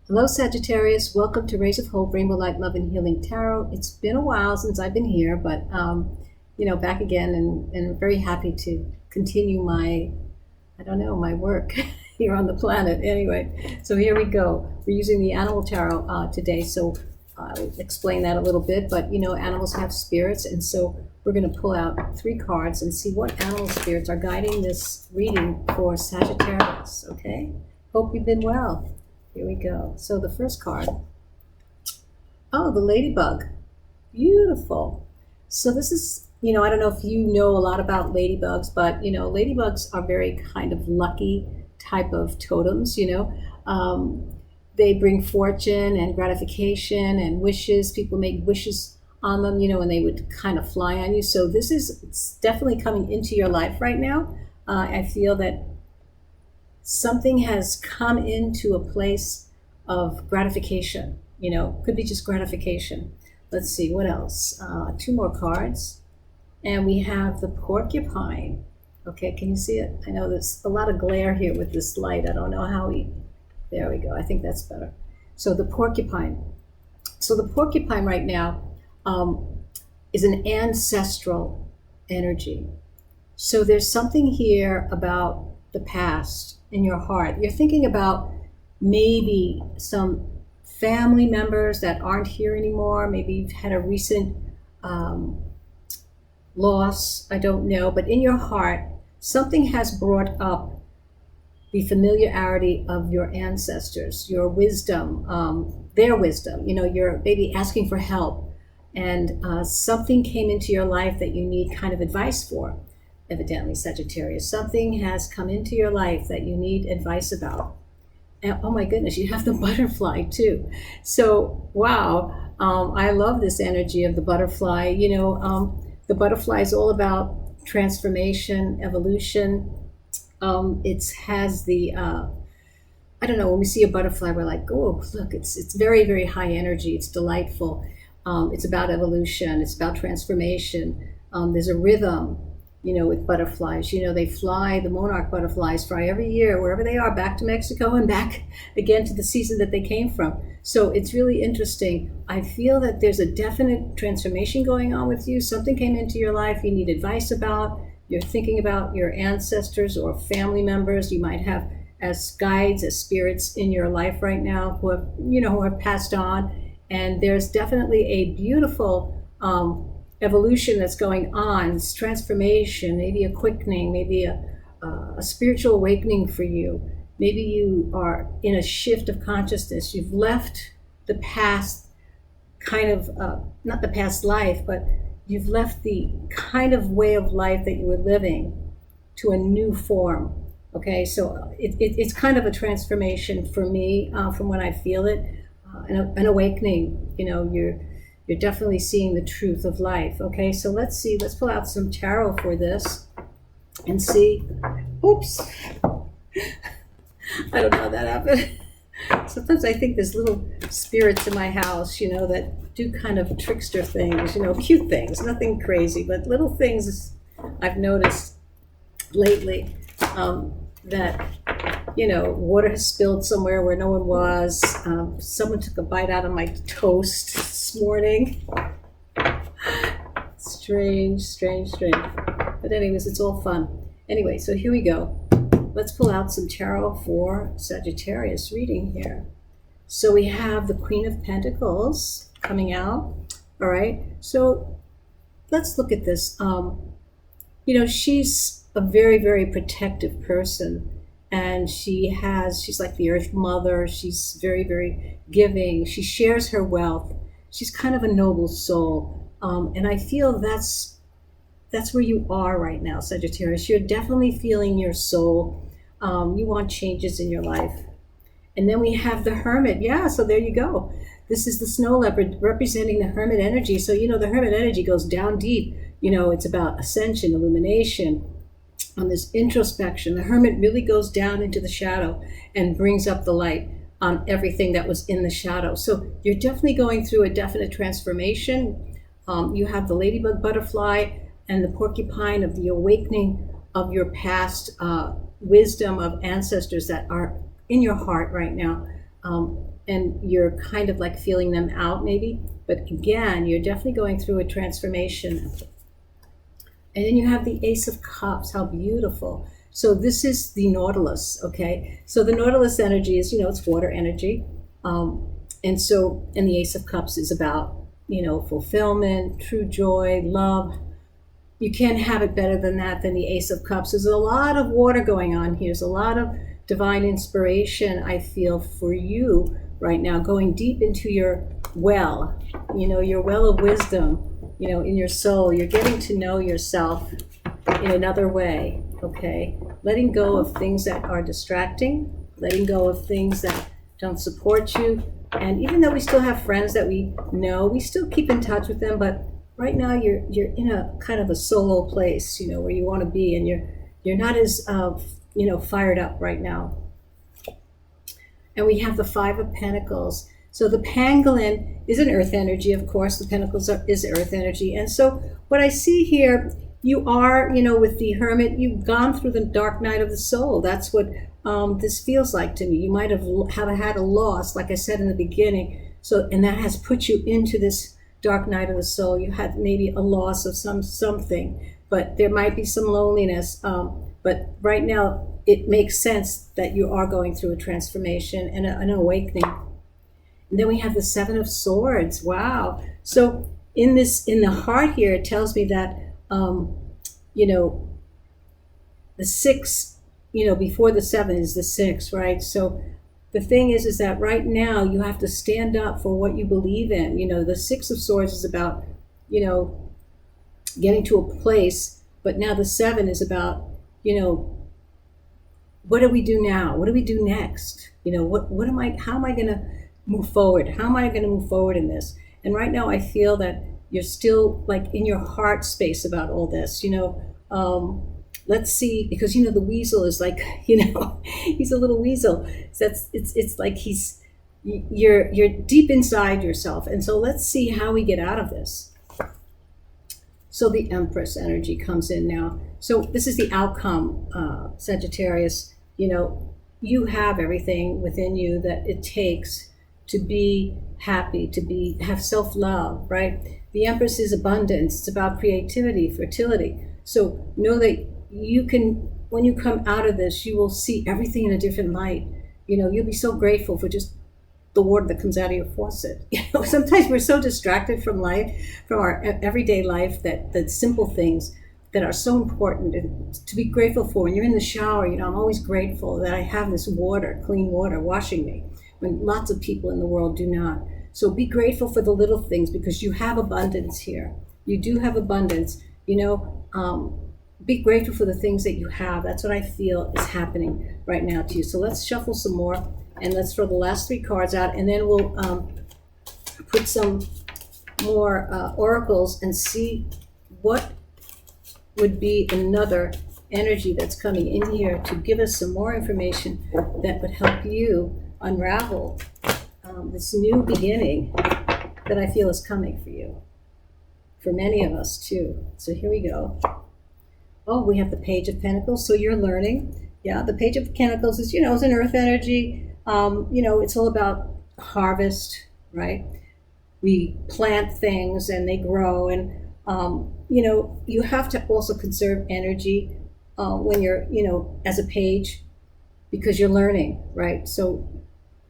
Hello, Sagittarius. Welcome to Rays of Hope, Rainbow Light, Love, and Healing Tarot. It's been a while since I've been here, but, back again, and very happy to continue my work here on the planet. Anyway, so here we go. We're using the Animal Tarot today, so I'll explain that a little bit, but, animals have spirits, and so we're going to pull out 3 cards and see what animal spirits are guiding this reading for Sagittarius, okay? Hope you've been well. Here we go. So the first card. Oh, the ladybug. Beautiful. So this is, I don't know if you know a lot about ladybugs, but, ladybugs are very kind of lucky type of totems, They bring fortune and gratification and wishes. People make wishes on them, and they would kind of fly on you. So it's definitely coming into your life right now. I feel that something has come into a place of gratification, could be just gratification. Let's see, what else? 2 more cards. And we have the porcupine. Okay, can you see it? I know there's a lot of glare here with this light. I don't know there we go. I think that's better. So the porcupine. So the porcupine right now is an ancestral energy. So there's something here about the past in your heart. You're thinking about maybe some family members that aren't here anymore. Maybe you've had a recent loss. I don't know. But in your heart, something has brought up the familiarity of your ancestors, your wisdom, their wisdom. You're maybe asking for help. And something came into your life that you need kind of advice for. Evidently, Sagittarius, something has come into your life that you need advice about. And, oh my goodness, you have the butterfly too. So, wow, I love this energy of the butterfly. The butterfly is all about transformation, evolution. It has the, I don't know, when we see a butterfly, we're like, oh, look, it's very, very high energy. It's delightful. It's about evolution. It's about transformation. There's a rhythm. With butterflies, they fly, the monarch butterflies fly every year, wherever they are, back to Mexico and back again to the season that they came from. So it's really interesting. I feel that there's a definite transformation going on with you. Something came into your life you need advice about. You're thinking about your ancestors or family members you might have as guides, as spirits in your life right now who have passed on. And there's definitely a beautiful, evolution that's going on. It's transformation, maybe a quickening, maybe a spiritual awakening for you. Maybe you are in a shift of consciousness. You've left the past kind of, not the past life, but you've left the kind of way of life that you were living to a new form. Okay, so it's kind of a transformation for me, from when I feel it, an awakening. You're definitely seeing the truth of life. Okay, so let's pull out some tarot for this and see. Oops. I don't know how that happened. Sometimes I think there's little spirits in my house, that do kind of trickster things, cute things, nothing crazy, but little things I've noticed lately, that, water has spilled somewhere where no one was. Someone took a bite out of my toast this morning. Strange. But anyways, it's all fun. Anyway, so here we go. Let's pull out some tarot for Sagittarius reading here. So we have the Queen of Pentacles coming out. All right. So let's look at this. She's a very, very protective person. And she's like the Earth Mother. She's very, very giving. She shares her wealth. She's kind of a noble soul. And I feel that's where you are right now, Sagittarius. You're definitely feeling your soul. You want changes in your life. And then we have the Hermit. Yeah, so there you go. This is the snow leopard representing the Hermit energy. So, the Hermit energy goes down deep. It's about ascension, illumination, on this introspection. The Hermit really goes down into the shadow and brings up the light on everything that was in the shadow. So you're definitely going through a definite transformation. You have the ladybug butterfly and the porcupine of the awakening of your past wisdom of ancestors that are in your heart right now. and you're kind of like feeling them out maybe. But again, you're definitely going through a transformation. And then you have the Ace of Cups. How beautiful. So this is the Nautilus, okay? So the Nautilus energy is, it's water energy. And the Ace of Cups is about, fulfillment, true joy, love. You can't have it better than that, than the Ace of Cups. There's a lot of water going on here. There's a lot of divine inspiration, I feel, for you right now, going deep into your well, your well of wisdom, in your soul. You're getting to know yourself in another way, okay? Letting go of things that are distracting, letting go of things that don't support you. And even though we still have friends that we know, we still keep in touch with them, but right now you're in a kind of a solo place, where you want to be, and you're not as fired up right now. And we have the Five of Pentacles. So the pangolin is an earth energy, of course. The pentacles is earth energy. And so what I see here, you are, with the Hermit, you've gone through the dark night of the soul. That's what this feels like to me. You might have had a loss, like I said in the beginning. And that has put you into this dark night of the soul. You had maybe a loss of something, but there might be some loneliness. But right now, it makes sense that you are going through a transformation and an awakening. And then we have the Seven of Swords. Wow. So in the heart here, it tells me that, the 6, before the 7 is the 6, right? So the thing is that right now you have to stand up for what you believe in. The 6 of Swords is about, getting to a place, but now the 7 is about, what do we do now? What do we do next? How am I going to move forward? How am I going to move forward in this? And right now I feel that you're still like in your heart space about all this, let's see, because, the weasel is like, he's a little weasel. It's like you're deep inside yourself. And so let's see how we get out of this. So the Empress energy comes in now. So this is the outcome, Sagittarius. You have everything within you that it takes to be happy, have self-love, right? The Empress is abundance. It's about creativity, fertility. So know that you can, when you come out of this, you will see everything in a different light. You'll be so grateful for just the water that comes out of your faucet. Sometimes we're so distracted from life, from our everyday life, that simple things that are so important to be grateful for. When you're in the shower, I'm always grateful that I have this water, clean water, washing me, when lots of people in the world do not. So be grateful for the little things, because you have abundance here. You do have abundance. Be grateful for the things that you have. That's what I feel is happening right now to you. So let's shuffle some more, and let's throw the last 3 cards out, and then we'll put some more oracles and see what would be another energy that's coming in here to give us some more information that would help you unravel this new beginning that I feel is coming for you, for many of us too. So here we go. Oh, we have the Page of Pentacles. So you're learning. Yeah, the Page of Pentacles is, is an earth energy. It's all about harvest, right? We plant things and they grow, and you have to also conserve energy when you're, as a page, because you're learning, right? So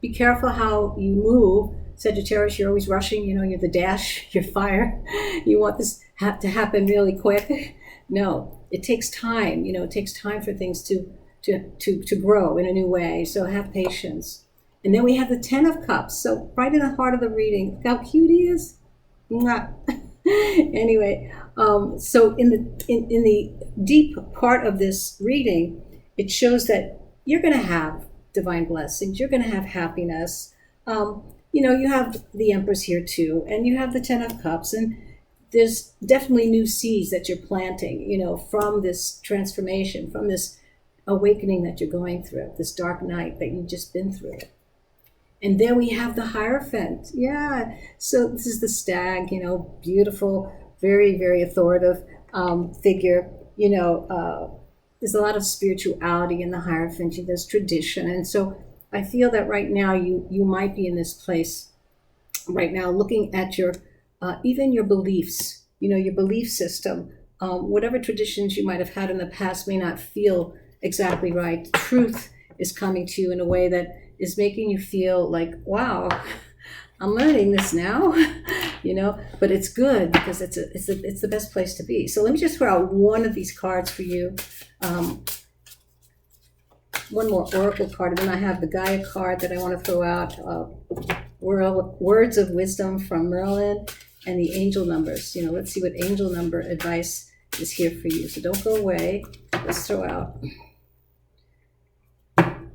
be careful how you move. Sagittarius, you're always rushing, you're the dash, you're fire. You want this to happen really quick. No, it takes time. It takes time for things to grow in a new way. So have patience. And then we have the 10 of Cups. So right in the heart of the reading, look how cute he is. Mwah. Anyway, so in the deep part of this reading, it shows that you're going to have divine blessings. You're going to have happiness. You have the Empress here too, and you have the 10 of Cups, and there's definitely new seeds that you're planting, from this transformation, from this awakening that you're going through, this dark night that you've just been through. And then we have the Hierophant. Yeah, so this is the stag, beautiful, very, very authoritative figure. There's a lot of spirituality in the Hierophant. There's tradition. And so I feel that right now you might be in this place right now, looking at your even your beliefs, your belief system. Whatever traditions you might have had in the past may not feel exactly right. Truth is coming to you in a way that is making you feel like, wow, I'm learning this now, but it's good because it's the best place to be. So let me just throw out one of these cards for you. One more oracle card, and then I have the Gaia card that I want to throw out. Words of wisdom from Merlin, and the angel numbers. Let's see what angel number advice is here for you. So don't go away. Let's throw out. I'm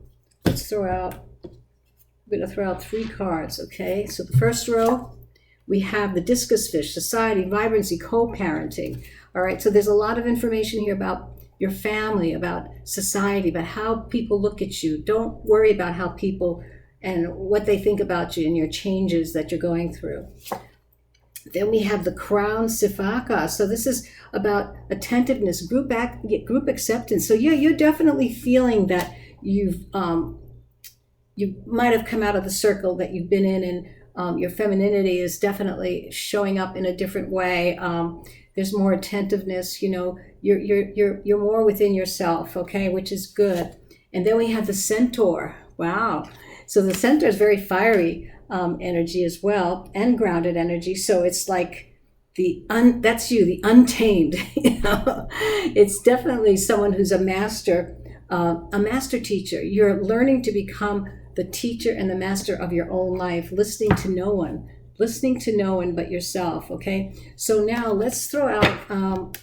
going to throw out 3 cards, okay? So the first row, we have the discus fish, society, vibrancy, co-parenting. All right, so there's a lot of information here about your family, about society, about how people look at you. Don't worry about how people and what they think about you and your changes that you're going through. Then we have the crown Sifaka. So this is about attentiveness, group acceptance. So yeah, you're definitely feeling that you might have come out of the circle that you've been in, and your femininity is definitely showing up in a different way. There's more attentiveness. You're more within yourself, okay, which is good. And then we have the centaur. Wow. So the centaur is very fiery energy as well, and grounded energy. So it's like that's you, the untamed. It's definitely someone who's a master teacher. You're learning to become the teacher and the master of your own life, listening to no one but yourself. Okay. So now let's throw out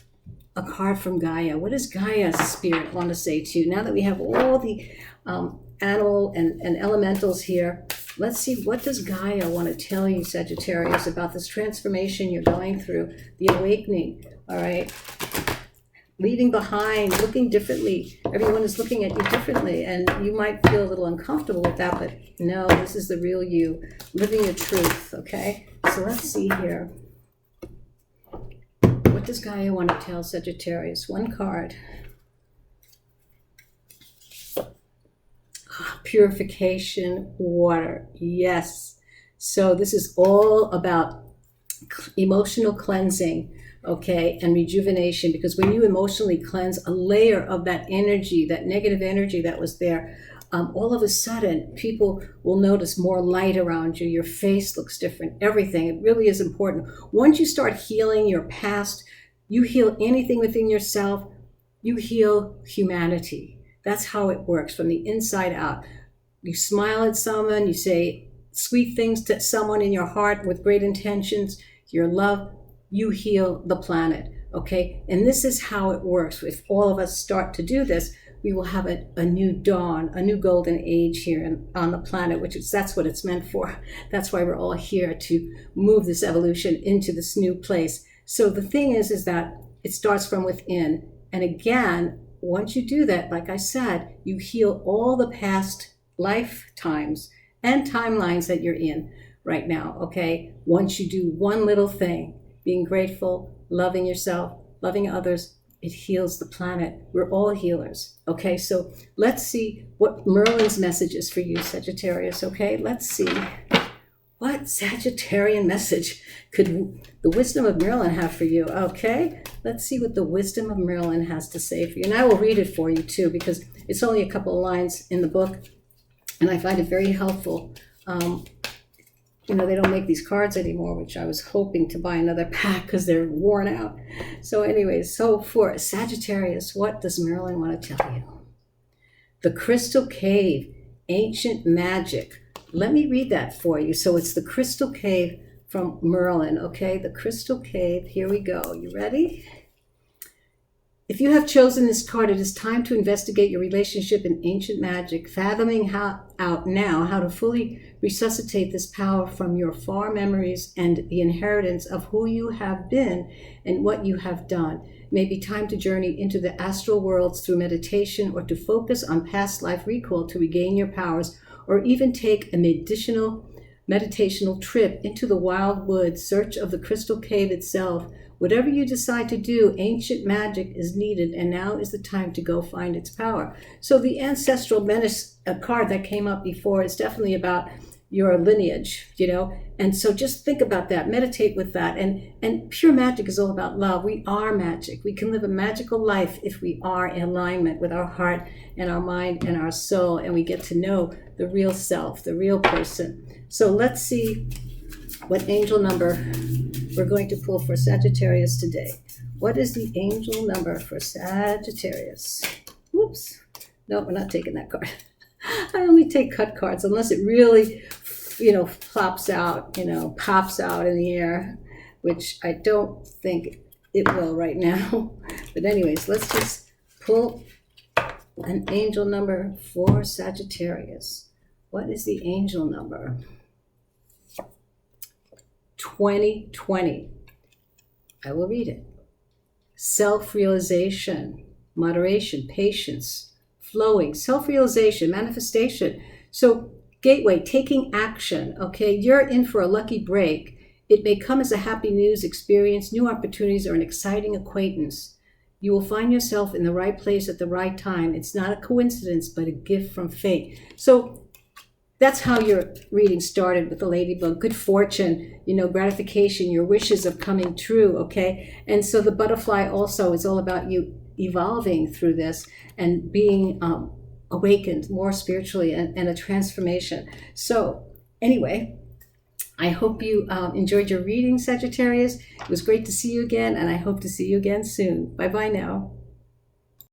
a card from Gaia. What does Gaia's spirit want to say to you? Now that we have all the animal and elementals here, let's see, what does Gaia want to tell you, Sagittarius, about this transformation you're going through, the awakening, all right? Leaving behind, looking differently. Everyone is looking at you differently, and you might feel a little uncomfortable with that, but no, this is the real you, living your truth, okay? So let's see here. What does Gaia want to tell Sagittarius? One card. Purification, water, yes. So this is all about emotional cleansing, okay, and rejuvenation, because when you emotionally cleanse a layer of that energy, that negative energy that was there, all of a sudden people will notice more light around you. Your face looks different, everything. It really is important. Once you start healing your past, you heal anything within yourself, you heal humanity. That's how it works, from the inside out. You smile at someone, you say sweet things to someone in your heart with great intentions, your love, you heal the planet, okay? And this is how it works. If all of us start to do this, we will have a new dawn, a new golden age here on the planet, that's what it's meant for. That's why we're all here, to move this evolution into this new place. So the thing is that it starts from within. And again, once you do that, like I said, you heal all the past lifetimes and timelines that you're in right now, okay? Once you do one little thing, being grateful, loving yourself, loving others, it heals the planet. We're all healers, okay? So let's see what Merlin's message is for you, Sagittarius, okay? Let's see. What Sagittarian message could the wisdom of Merlin have for you? Okay, let's see what the wisdom of Merlin has to say for you. And I will read it for you too, because it's only a couple of lines in the book, and I find it very helpful. They don't make these cards anymore, which I was hoping to buy another pack because they're worn out. So anyways, so for Sagittarius, what does Merlin want to tell you? The Crystal Cave, ancient magic. Let me read that for you. So it's the Crystal Cave from Merlin, okay? The Crystal Cave, here we go. You ready? If you have chosen this card, it is time to investigate your relationship in ancient magic, fathoming how to fully resuscitate this power from your far memories and the inheritance of who you have been and what you have done. It may be time to journey into the astral worlds through meditation, or to focus on past life recall to regain your powers, or even take a meditational trip into the wild woods, search of the Crystal Cave itself, whatever you decide to do, ancient magic is needed, and now is the time to go find its power. So the ancestral menace, a card that came up before, is definitely about your lineage, and so just think about that, meditate with that. And pure magic is all about love. We are magic. We can live a magical life if we are in alignment with our heart and our mind and our soul, and we get to know the real self, the real person. So let's see what angel number we're going to pull for Sagittarius today. What is the angel number for Sagittarius? Whoops. No, we're not taking that card. I only take cut cards unless it really, pops out in the air, which I don't think it will right now. But anyways, let's just pull an angel number for Sagittarius. What is the angel number? 2020. I will read it. Self-realization, moderation, patience, flowing, self-realization, manifestation. So gateway, taking action, okay? You're in for a lucky break. It may come as a happy news experience, new opportunities, or an exciting acquaintance. You will find yourself in the right place at the right time. It's not a coincidence, but a gift from fate. So that's how your reading started with the ladybug. Good fortune, gratification, your wishes of coming true, okay? And so the butterfly also is all about you evolving through this and being awakened more spiritually and a transformation. So anyway, I hope you enjoyed your reading, Sagittarius. It was great to see you again, and I hope to see you again soon. Bye-bye now.